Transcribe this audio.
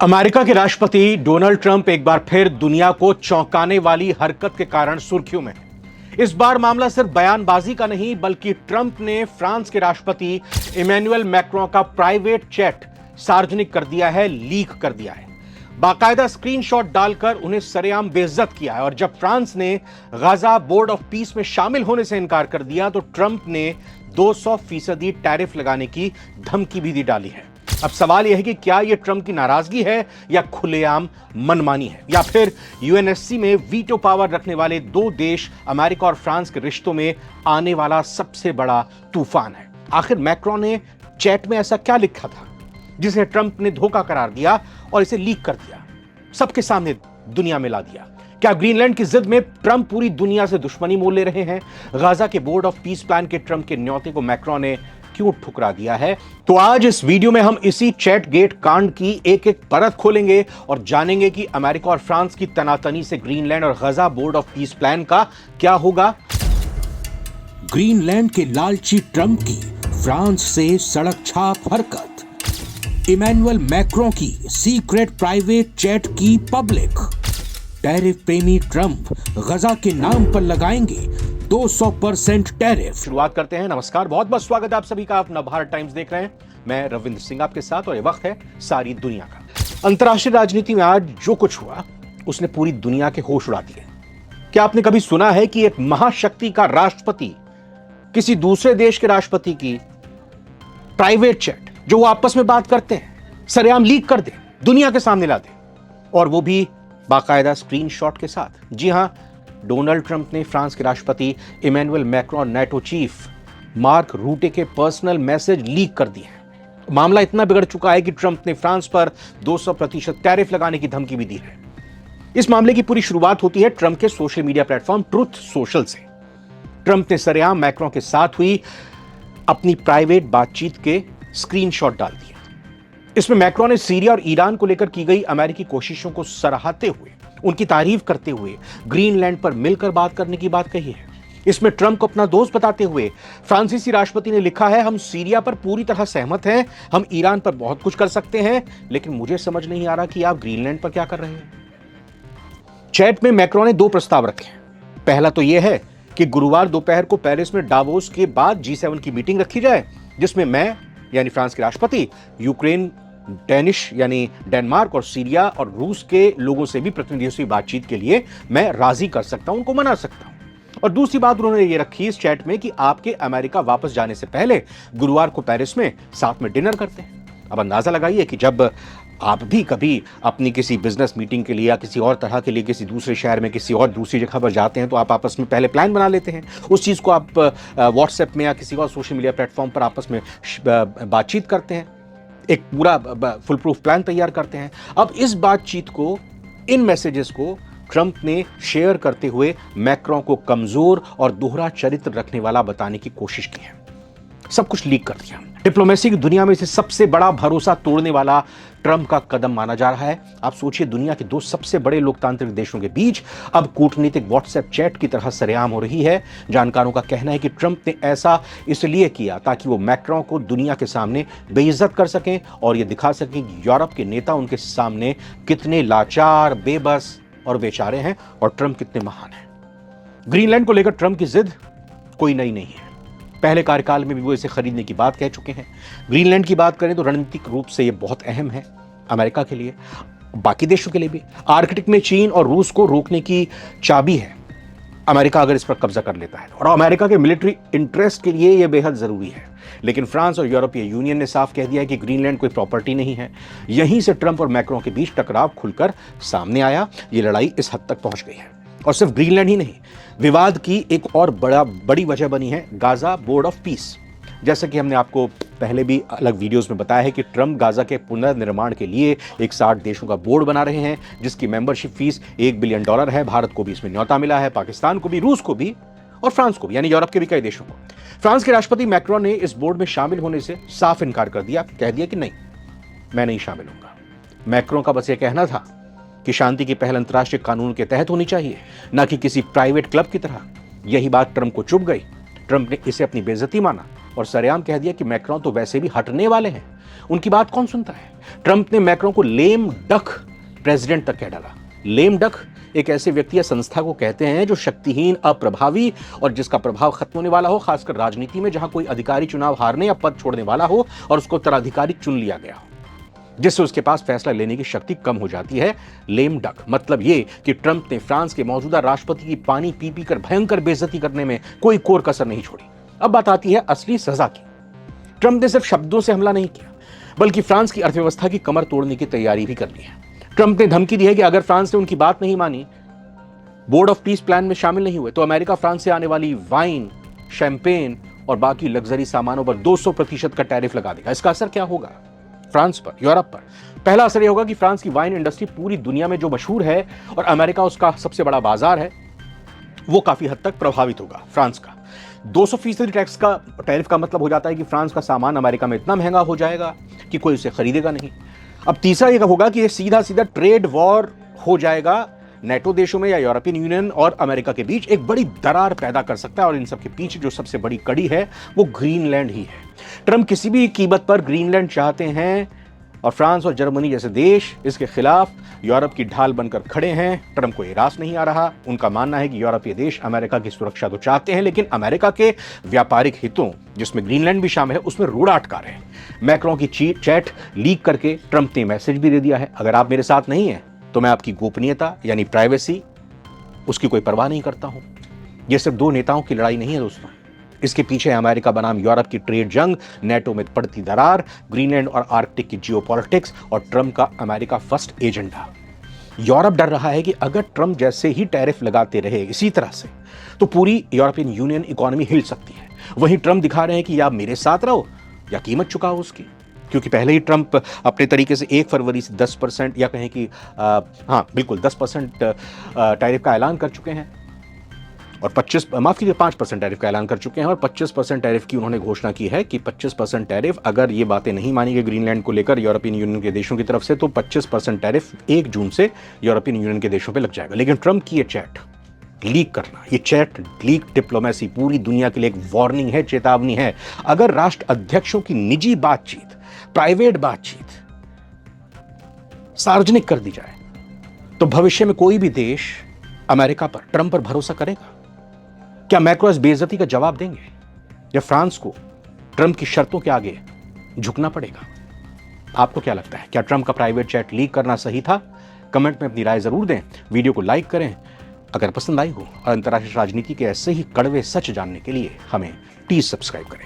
America के राष्ट्रपति Donald Trump एक बार फिर दुनिया को चौंकाने वाली हरकत के कारण सुर्खियों में है। इस बार मामला सिर्फ बयानबाजी का नहीं, बल्कि ट्रंप ने फ्रांस के राष्ट्रपति इमैनुअल मैक्रों का प्राइवेट चैट सार्वजनिक कर दिया है, लीक कर दिया है। बाकायदा स्क्रीनशॉट डालकर उन्हें सरेआम बेइज्जत किया है। और जब फ्रांस ने गाजा बोर्ड ऑफ पीस में शामिल होने से इनकार कर दिया, तो ट्रंप ने 200% टैरिफ लगाने की धमकी भी दी डाली है। अब सवाल यह है कि क्या यह ट्रंप की नाराजगी है या खुलेआम मनमानी है, या फिर यूएनएससी में वीटो पावर रखने वाले दो देश अमेरिका और फ्रांस के रिश्तों में आने वाला सबसे बड़ा तूफान है। आखिर मैक्रों ने चैट में ऐसा क्या लिखा था जिसे ट्रंप ने धोखा करार दिया और इसे लीक कर दिया, सबके सामने दुनिया में ला दिया? क्या ग्रीनलैंड की जिद में ट्रंप पूरी दुनिया से दुश्मनी मोल ले रहे हैं? गाजा के बोर्ड ऑफ पीस प्लान के ट्रंप के न्योते को मैक्रों ने क्यों ठुकरा दिया है? तो आज इस वीडियो में हम इसी चैट गेट कांड की एक एक परत खोलेंगे और जानेंगे कि अमेरिका और फ्रांस की तनातनी से ग्रीनलैंड और Gaza board of peace plan का क्या होगा। ग्रीनलैंड के लालची ट्रंप की फ्रांस से सड़क छाप हरकत, इमैनुअल मैक्रों की सीक्रेट प्राइवेट चैट की पब्लिक, टैरिफ प्रेमी ट्रंप गाजा के नाम पर लगाएंगे 200% टैरिफ। शुरुआत करते हैं। नमस्कार, बहुत बहुत स्वागत है आप सभी का। आप नवभारत टाइम्स देख रहे हैं। मैं रविंद्र सिंह आपके साथ और ये वक्त है सारी दुनिया का। अंतर्राष्ट्रीय राजनीति में आज जो कुछ हुआ उसने पूरी दुनिया के होश उड़ा दिए। क्या आपने कभी सुना है कि एक महाशक्ति का राष्ट्रपति किसी दूसरे देश के राष्ट्रपति की प्राइवेट चैट जो वो आपस में बात करते हैं सरेआम लीक कर दे, दुनिया के सामने ला दे, और वो भी बाकायदा स्क्रीनशॉट के साथ? जी हां, डोनाल्ड ट्रंप ने फ्रांस के राष्ट्रपति इमैनुअल मैक्रों और नेटो चीफ मार्क रूटे के पर्सनल मैसेज लीक कर दिए हैं। मामला इतना बिगड़ चुका है कि ट्रंप ने फ्रांस पर 200% टैरिफ लगाने की धमकी भी दी है। इस मामले की पूरी शुरुआत होती है ट्रंप के social media platform truth social से। ट्रंप ने सरेआम मैक्रों के साथ हुई अपनी प्राइवेट बातचीत के स्क्रीनशॉट डाल दिए। इसमें मैक्रों ने सीरिया और ईरान को लेकर की गई अमेरिकी कोशिशों को सराहते हुए, उनकी तारीफ करते हुए ग्रीनलैंड पर मिलकर बात करने की बात कही है। इसमें ट्रंप को अपना दोस्त बताते हुए फ्रांसीसी राष्ट्रपति ने लिखा है, हम सीरिया पर पूरी तरह सहमत हैं, हम ईरान पर बहुत कुछ कर सकते हैं, लेकिन मुझे समझ नहीं आ रहा कि आप ग्रीनलैंड पर क्या कर रहे हैं। चैट में मैक्रों ने दो प्रस्ताव रखे हैं। पहला तो यह है कि गुरुवार दोपहर को पेरिस में डावोस के बाद G7 की मीटिंग रखी जाए, जिसमें मैं यानी फ्रांस के राष्ट्रपति यूक्रेन, डेनिश यानी डेनमार्क और सीरिया और रूस के लोगों से भी प्रतिनिधियों से बातचीत के लिए मैं राजी कर सकता हूं, उनको मना सकता हूं। और दूसरी बात उन्होंने ये रखी इस चैट में कि आपके अमेरिका वापस जाने से पहले गुरुवार को पेरिस में साथ में डिनर करते हैं। अब अंदाजा लगाइए कि जब आप भी कभी अपनी किसी बिजनेस मीटिंग के लिए या किसी और तरह के लिए किसी दूसरे शहर में किसी और दूसरी जगह पर जाते हैं, तो आप आपस में पहले प्लान बना लेते हैं। उस चीज़ को आप व्हाट्सएप में या किसी और सोशल मीडिया प्लेटफॉर्म पर आपस में बातचीत करते हैं, एक पूरा फुल प्रूफ प्लान तैयार करते हैं। अब इस बातचीत को, इन मैसेजेस को ट्रंप ने शेयर करते हुए मैक्रों को कमजोर और दोहरा चरित्र रखने वाला बताने की कोशिश की है। सब कुछ लीक कर दिया। डिप्लोमेसी की दुनिया में इसे सबसे बड़ा भरोसा तोड़ने वाला ट्रंप का कदम माना जा रहा है। आप सोचिए, दुनिया के दो सबसे बड़े लोकतांत्रिक देशों के बीच अब कूटनीतिक व्हाट्सएप चैट की तरह सरेआम हो रही है। जानकारों का कहना है कि ट्रंप ने ऐसा इसलिए किया ताकि वो मैक्रों को दुनिया के सामने बेइज्जत कर सकें और ये दिखा सकें कि यूरोप के नेता उनके सामने कितने लाचार, बेबस और बेचारे हैं और ट्रंप कितने महान हैं। ग्रीनलैंड को लेकर ट्रंप की जिद कोई नई नहीं है। पहले कार्यकाल में भी वो इसे खरीदने की बात कह चुके हैं। ग्रीनलैंड की बात करें तो रणनीतिक रूप से ये बहुत अहम है अमेरिका के लिए, बाकी देशों के लिए भी। आर्कटिक में चीन और रूस को रोकने की चाबी है अमेरिका, अगर इस पर कब्जा कर लेता है, और अमेरिका के मिलिट्री इंटरेस्ट के लिए यह बेहद जरूरी है। लेकिन फ्रांस और यूरोपीय यूनियन ने साफ कह दिया है कि ग्रीनलैंड कोई प्रॉपर्टी नहीं है। यहीं से ट्रंप और मैक्रों के बीच टकराव खुलकर सामने आया। ये लड़ाई इस हद तक पहुंच गई है। और सिर्फ ग्रीनलैंड ही नहीं, विवाद की एक और बड़ी वजह बनी है गाजा बोर्ड ऑफ पीस। जैसा कि हमने आपको पहले भी अलग वीडियोस में बताया है कि ट्रंप गाजा के पुनर्निर्माण के लिए एक 60 देशों का बोर्ड बना रहे हैं, जिसकी मेंबरशिप फीस $1 बिलियन है। भारत को भी इसमें न्योता मिला है, पाकिस्तान को भी, रूस को भी और फ्रांस को भी, यानी यूरोप के भी कई देशों को। फ्रांस के राष्ट्रपति मैक्रों ने इस बोर्ड में शामिल होने से साफ इनकार कर दिया, कह दिया कि नहीं, मैं नहीं शामिल होऊंगा। मैक्रों का बस ये कहना था कि शांति की पहल अंतर्राष्ट्रीय कानून के तहत होनी चाहिए, न कि किसी प्राइवेट क्लब की तरह। यही बात ट्रंप को चुभ गई। ट्रंप ने इसे अपनी बेइज्जती माना और सरेआम कह दिया कि मैक्रों तो वैसे भी हटने वाले हैं, उनकी बात कौन सुनता है? ट्रंप ने मैक्रों को लेम डक प्रेसिडेंट तक कह डाला। लेम डक एक ऐसे व्यक्ति या संस्था को कहते हैं जो शक्तिहीन, अप्रभावी और जिसका प्रभाव खत्म होने वाला हो, खासकर राजनीति में जहां कोई अधिकारी चुनाव हारने या पद छोड़ने वाला हो और उसको उत्तराधिकारी चुन लिया गया हो, जिससे उसके पास फैसला लेने की शक्ति कम हो जाती है। लेम डक मतलब यह कि ट्रंप ने फ्रांस के मौजूदा राष्ट्रपति की पानी पी पी कर भयंकर बेइज्जती करने में कोई कोर कसर नहीं छोड़ी। अब बात आती है असली सजा की। ट्रंप ने सिर्फ शब्दों से हमला नहीं किया, बल्कि फ्रांस की अर्थव्यवस्था की कमर तोड़ने की तैयारी भी कर ली है। ट्रंप ने धमकी दी है कि अगर फ्रांस ने उनकी बात नहीं मानी, बोर्ड ऑफ पीस प्लान में शामिल नहीं हुए, तो अमेरिका फ्रांस से आने वाली वाइन, शैंपेन और बाकी लग्जरी सामानों पर 200% का टैरिफ लगा देगा। इसका असर क्या होगा फ्रांस पर, यूरोप पर? पहला असर यह होगा कि फ्रांस की वाइन इंडस्ट्री पूरी दुनिया में जो मशहूर है और अमेरिका उसका सबसे बड़ा बाजार है, वो काफी हद तक प्रभावित होगा। फ्रांस का 200% टैक्स का टैरिफ का मतलब हो जाता है कि फ्रांस का सामान अमेरिका में इतना महंगा हो जाएगा कि कोई उसे खरीदेगा नहीं। अब तीसरा यह होगा कि यह सीधा सीधा ट्रेड वॉर हो जाएगा नेटो देशों में या यूरोपियन यूनियन और अमेरिका के बीच, एक बड़ी दरार पैदा कर सकता है। और इन सब के पीछे जो सबसे बड़ी कड़ी है वो ग्रीनलैंड ही है। ट्रंप किसी भी कीमत पर ग्रीनलैंड चाहते हैं और फ्रांस और जर्मनी जैसे देश इसके खिलाफ यूरोप की ढाल बनकर खड़े हैं। ट्रंप को ये रास नहीं आ रहा। उनका मानना है कि यूरोपीय देश अमेरिका की सुरक्षा तो चाहते हैं, लेकिन अमेरिका के व्यापारिक हितों, जिसमें ग्रीनलैंड भी शामिल है, उसमें रोड़ा अटका रहे हैं। मैक्रों की चैट लीक करके ट्रंप ने मैसेज भी दे दिया है, अगर आप मेरे साथ नहीं हैं तो मैं आपकी गोपनीयता यानी प्राइवेसी, उसकी कोई परवाह नहीं करता हूं। यह सिर्फ दो नेताओं की लड़ाई नहीं है दोस्तों, इसके पीछे है अमेरिका बनाम यूरोप की ट्रेड जंग, नेटो में पड़ती दरार, ग्रीनलैंड और आर्कटिक की जियोपॉलिटिक्स और ट्रंप का अमेरिका फर्स्ट एजेंडा। यूरोप डर रहा है कि अगर ट्रंप जैसे ही टैरिफ लगाते रहे इसी तरह से, तो पूरी यूरोपियन यूनियन इकोनॉमी हिल सकती है। वहीं ट्रंप दिखा रहे हैं कि या आप मेरे साथ रहो या कीमत चुकाओ उसकी, क्योंकि पहले ही ट्रंप अपने तरीके से 1 फरवरी से 10% या कहें कि हाँ बिल्कुल 10% टैरिफ का ऐलान कर चुके हैं और 5% टैरिफ का ऐलान कर चुके हैं और 25% टैरिफ की उन्होंने घोषणा की है कि 25% टैरिफ, अगर ये बातें नहीं मानी गई ग्रीनलैंड को लेकर यूरोपियन यूनियन के देशों की तरफ से, तो 25% टैरिफ 1 जून से यूरोपियन यूनियन के देशों पे लग जाएगा। लेकिन ट्रंप की ये चैट लीक करना, ये चैट लीक डिप्लोमेसी पूरी दुनिया के लिए एक वार्निंग है, चेतावनी है। अगर राष्ट्र अध्यक्षों की निजी बातचीत, प्राइवेट बातचीत सार्वजनिक कर दी जाए, तो भविष्य में कोई भी देश अमेरिका पर, ट्रंप पर भरोसा करेगा? क्या मैक्रो इस बेइज्जती का जवाब देंगे या फ्रांस को ट्रंप की शर्तों के आगे झुकना पड़ेगा? आपको क्या लगता है, क्या ट्रंप का प्राइवेट चैट लीक करना सही था? कमेंट में अपनी राय जरूर दें, वीडियो को लाइक करें अगर पसंद आई हो, और अंतर्राष्ट्रीय राजनीति के ऐसे ही कड़वे सच जानने के लिए हमें प्लीज सब्सक्राइब करें।